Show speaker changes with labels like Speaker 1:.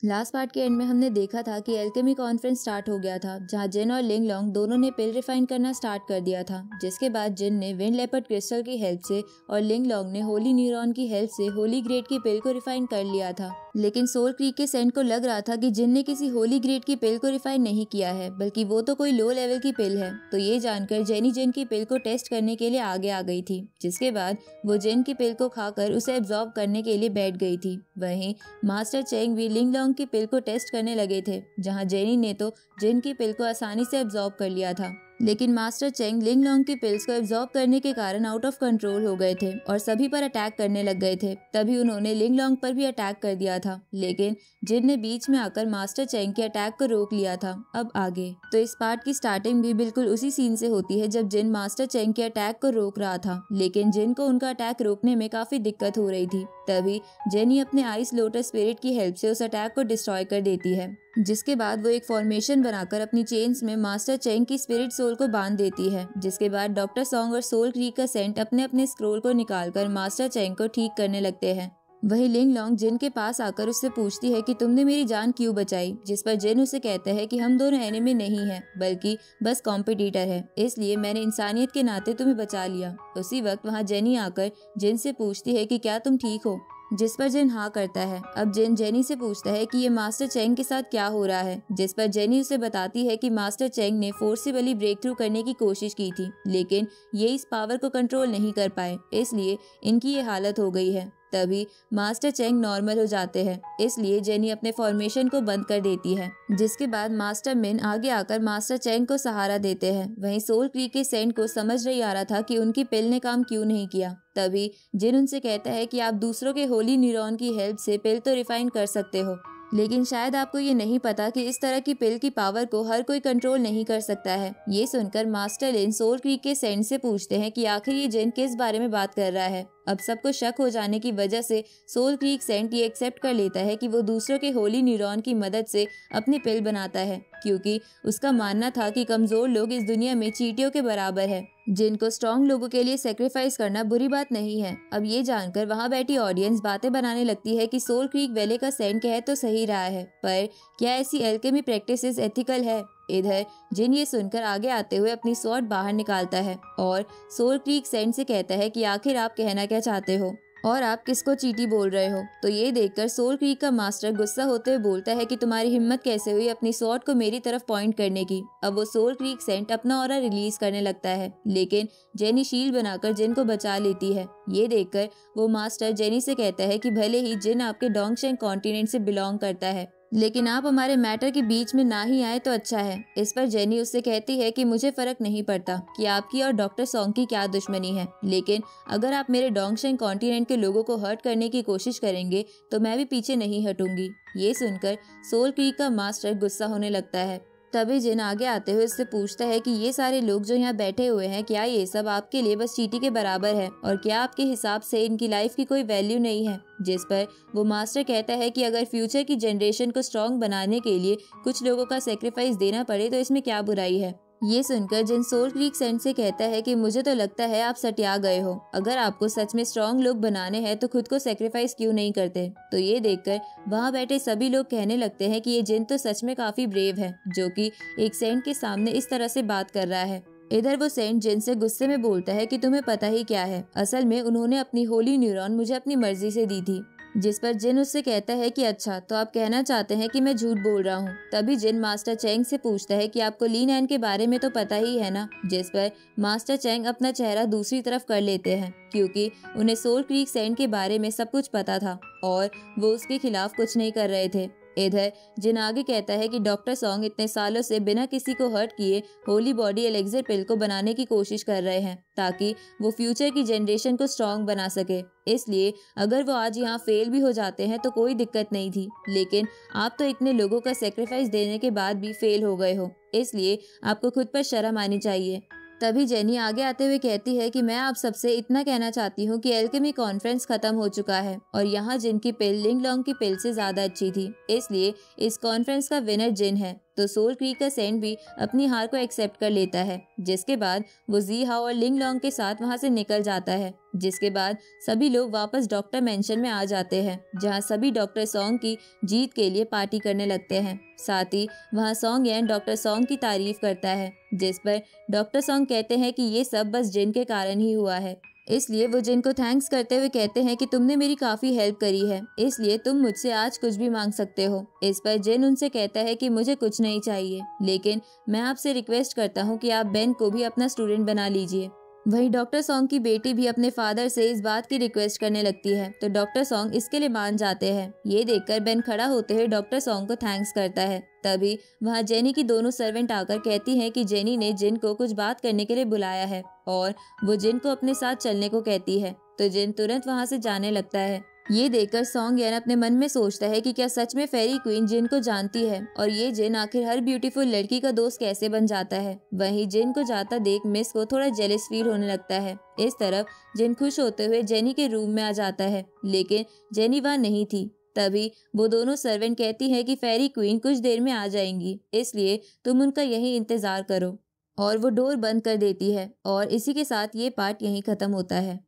Speaker 1: Last part के and में हमने देखा था कि एल्केमी कॉन्फ्रेंस स्टार्ट हो गया था, जहां जिन और लिंग लॉन्ग दोनों ने पिल रिफाइन करना स्टार्ट कर दिया था। जिसके बाद जिन ने विंड लेपर्ड क्रिस्टल की हेल्प से और लिंग लॉन्ग ने होली न्यूरॉन की हेल्प से होली ग्रेड की पिल को रिफाइन कर लिया था। लेकिन सोल क्रीक के सेंट को लग रहा था कि जिन ने किसी होली ग्रेड की पिल को रिफाइन नहीं किया है, बल्कि वो तो कोई लो लेवल की पिल है। तो ये जानकर जेनी जिन की पिल को टेस्ट करने के लिए आगे आ गई थी। जिसके बाद वो जिन की पिल को खाकर उसे एब्जॉर्ब करने के लिए बैठ गई थी। वहीं मास्टर चेंग भी लिंग लॉन्ग की पिल को टेस्ट करने लगे थे, जहां जेनी ने तो जिन की पिल को आसानी से एब्जॉर्ब कर लिया था। लेकिन मास्टर चेंग लिंग लॉन्ग की पिल्स को एब्जॉर्ब करने के कारण आउट ऑफ कंट्रोल हो गए थे और सभी पर अटैक करने लग गए थे। तभी उन्होंने लिंग लॉन्ग पर भी अटैक कर दिया था, लेकिन जिन ने बीच में आकर मास्टर चेंग के अटैक को रोक लिया था। अब आगे तो इस पार्ट की स्टार्टिंग भी बिल्कुल उसी सीन से होती है जब जिन मास्टर चेंग के अटैक को रोक रहा था, लेकिन जिन को उनका अटैक रोकने में काफी दिक्कत हो रही थी। तभी जेनी अपने आइस लोटस स्पिरिट की हेल्प से उस अटैक को डिस्ट्रॉय कर देती है। जिसके बाद वो एक फॉर्मेशन बनाकर अपनी चेन्स में मास्टर चेंग की स्पिरिट सोल को बांध देती है। जिसके बाद डॉक्टर सॉन्ग और सोल क्रीक का सेंट अपने अपने स्क्रोल को निकालकर मास्टर चेंग को ठीक करने लगते हैं। वही लिंग लॉन्ग जिन के पास आकर उससे पूछती है कि तुमने मेरी जान क्यों बचाई, जिस पर जिन उसे कहता है कि हम दोनों एनिमी नहीं हैं, बल्कि बस कॉम्पिटिटर है, इसलिए मैंने इंसानियत के नाते तुम्हें बचा लिया। उसी वक्त वहाँ जेनी आकर जिन से पूछती है कि क्या तुम ठीक हो, जिस पर जिन हाँ करता है। अब जिन जेनी से पूछता है कि ये मास्टर चेंग के साथ क्या हो रहा है, जिस पर जेनी उसे बताती है कि मास्टर चेंग ने फोर्सिबली ब्रेक थ्रू करने की कोशिश की थी, लेकिन ये इस पावर को कंट्रोल नहीं कर पाए, इसलिए इनकी ये हालत हो गई है। तभी मास्टर चेंग नॉर्मल हो जाते हैं, इसलिए जेनी अपने फॉर्मेशन को बंद कर देती है। जिसके बाद मास्टर मिन आगे आकर मास्टर चेंग को सहारा देते हैं। वहीं सोल क्रीक के सेंट को समझ नहीं आ रहा था कि उनकी पिल ने काम क्यों नहीं किया। तभी जिन उनसे कहता है कि आप दूसरों के होली न्यूरॉन की हेल्प से पिल तो रिफाइन कर सकते हो, लेकिन शायद आपको ये नहीं पता कि इस तरह की पिल की पावर को हर कोई कंट्रोल नहीं कर सकता है। ये सुनकर मास्टर लिन सोल क्रीक के सेंट से पूछते हैं कि आखिर ये जिन किस बारे में बात कर रहा है। अब सबको शक हो जाने की वजह से सोल क्रीक सेंट ये एक्सेप्ट कर लेता है कि वो दूसरों के होली न्यूरॉन की मदद से अपनी पिल बनाता है, क्योंकि उसका मानना था कि कमजोर लोग इस दुनिया में चींटियों के बराबर है, जिनको स्ट्रॉन्ग लोगों के लिए सेक्रीफाइस करना बुरी बात नहीं है। अब ये जानकर वहाँ बैठी ऑडियंस बातें बनाने लगती है कि सोल क्रीक वैले का सेंट कह तो सही रहा है, पर क्या ऐसी एल्केमी प्रैक्टिसेस एथिकल है। इधर जिन ये सुनकर आगे आते हुए अपनी स्वॉर्ड बाहर निकालता है और सोल क्रीक सेंट से कहता है कि आखिर आप कहना क्या चाहते हो और आप किसको चींटी बोल रहे हो। तो ये देखकर सोल क्रीक का मास्टर गुस्सा होते हुए बोलता है कि तुम्हारी हिम्मत कैसे हुई अपनी स्वॉर्ड को मेरी तरफ पॉइंट करने की। अब वो सोल क्रीक सेंट अपना ऑरा रिलीज करने लगता है, लेकिन जेनी शील्ड बनाकर जिन को बचा लेती है। ये देखकर वो मास्टर जेनी से कहता है कि भले ही जिन आपके डोंगशेंग कॉन्टिनेंट से बिलोंग करता है, लेकिन आप हमारे मैटर के बीच में ना ही आए तो अच्छा है। इस पर जेनी उससे कहती है कि मुझे फर्क नहीं पड़ता कि आपकी और डॉक्टर सॉन्ग की क्या दुश्मनी है, लेकिन अगर आप मेरे डोंगशेंग कॉन्टिनेंट के लोगों को हर्ट करने की कोशिश करेंगे तो मैं भी पीछे नहीं हटूंगी। ये सुनकर सोल क्रीक का मास्टर गुस्सा होने लगता है। तभी जिन आगे आते हुए उससे पूछता है कि ये सारे लोग जो यहाँ बैठे हुए हैं, क्या ये सब आपके लिए बस चींटी के बराबर है और क्या आपके हिसाब से इनकी लाइफ की कोई वैल्यू नहीं है। जिस पर वो मास्टर कहता है कि अगर फ्यूचर की जनरेशन को स्ट्रॉन्ग बनाने के लिए कुछ लोगों का सेक्रीफाइस देना पड़े तो इसमें क्या बुराई है। ये सुनकर जिन सोल क्रीक सेंट से कहता है कि मुझे तो लगता है आप सटिया गए हो, अगर आपको सच में स्ट्रॉन्ग लोग बनाने हैं तो खुद को सेक्रीफाइस क्यों नहीं करते। तो ये देखकर वहाँ बैठे सभी लोग कहने लगते हैं कि ये जिन तो सच में काफी ब्रेव है, जो कि एक सेंट के सामने इस तरह से बात कर रहा है। इधर वो सेंट जिन से गुस्से में बोलता है कि तुम्हें पता ही क्या है, असल में उन्होंने अपनी होली न्यूरॉन मुझे अपनी मर्जी से दी थी। जिस पर जिन उससे कहता है कि अच्छा, तो आप कहना चाहते हैं कि मैं झूठ बोल रहा हूँ। तभी जिन मास्टर चेंग से पूछता है कि आपको लीन एन के बारे में तो पता ही है ना। जिस पर मास्टर चेंग अपना चेहरा दूसरी तरफ कर लेते हैं, क्योंकि उन्हें सोल क्रीक सेंट के बारे में सब कुछ पता था और वो उसके खिलाफ कुछ नहीं कर रहे थे। इधर जिन आगे कहता है कि डॉक्टर सॉन्ग इतने सालों से बिना किसी को हर्ट किए होली बॉडी एलेक्सर पिल को बनाने की कोशिश कर रहे हैं, ताकि वो फ्यूचर की जनरेशन को स्ट्रॉन्ग बना सके। इसलिए अगर वो आज यहाँ फेल भी हो जाते हैं तो कोई दिक्कत नहीं थी, लेकिन आप तो इतने लोगों का सेक्रीफाइस देने के बाद भी फेल हो गए हो, इसलिए आपको खुद पर शर्म आनी चाहिए। तभी जेनी आगे आते हुए कहती है कि मैं आप सबसे इतना कहना चाहती हूँ कि एल्केमी कॉन्फ्रेंस खत्म हो चुका है और यहाँ जिन की पिल लिंग लॉन्ग की पिल से ज्यादा अच्छी थी, इसलिए इस कॉन्फ्रेंस का विनर जिन है। तो सोल क्रीक का सेंट भी अपनी हार को एक्सेप्ट कर लेता है, जिसके बाद वो जी हाओ और लिंग लॉन्ग के साथ वहाँ से निकल जाता है। जिसके बाद सभी लोग वापस डॉक्टर मेंशन में आ जाते हैं, जहाँ सभी डॉक्टर सॉन्ग की जीत के लिए पार्टी करने लगते हैं। साथ ही वहाँ सॉन्ग यान डॉक्टर सॉन्ग की तारीफ करता है, जिस पर डॉक्टर सॉन्ग कहते हैं कि ये सब बस जिन के कारण ही हुआ है। इसलिए वो जिन को थैंक्स करते हुए कहते हैं कि तुमने मेरी काफ़ी हेल्प करी है, इसलिए तुम मुझसे आज कुछ भी मांग सकते हो। इस पर जिन उनसे कहता है कि मुझे कुछ नहीं चाहिए, लेकिन मैं आपसे रिक्वेस्ट करता हूँ कि आप बेन को भी अपना स्टूडेंट बना लीजिए। वहीं डॉक्टर सॉन्ग की बेटी भी अपने फादर से इस बात की रिक्वेस्ट करने लगती है, तो डॉक्टर सॉन्ग इसके लिए मान जाते हैं। ये देखकर बेन खड़ा होते हुए डॉक्टर सॉन्ग को थैंक्स करता है। तभी वहाँ जेनी की दोनों सर्वेंट आकर कहती हैं कि जेनी ने जिन को कुछ बात करने के लिए बुलाया है और वो जिन को अपने साथ चलने को कहती है, तो जिन तुरंत वहाँ से जाने लगता है। ये देखकर सॉन्ग यान अपने मन में सोचता है कि क्या सच में फेरी क्वीन जिन को जानती है और ये जिन आखिर हर ब्यूटीफुल लड़की का दोस्त कैसे बन जाता है। वहीं जिन को जाता देख मिस को थोड़ा जेलस फील होने लगता है। इस तरफ जिन खुश होते हुए जेनी के रूम में आ जाता है, लेकिन जेनी वहाँ नहीं थी। तभी वो दोनों सर्वेंट कहती है कि फेरी क्वीन कुछ देर में आ जाएंगी, इसलिए तुम उनका यही इंतजार करो। और वो डोर बंद कर देती है और इसी के साथ ये पार्ट यहीं खत्म होता है।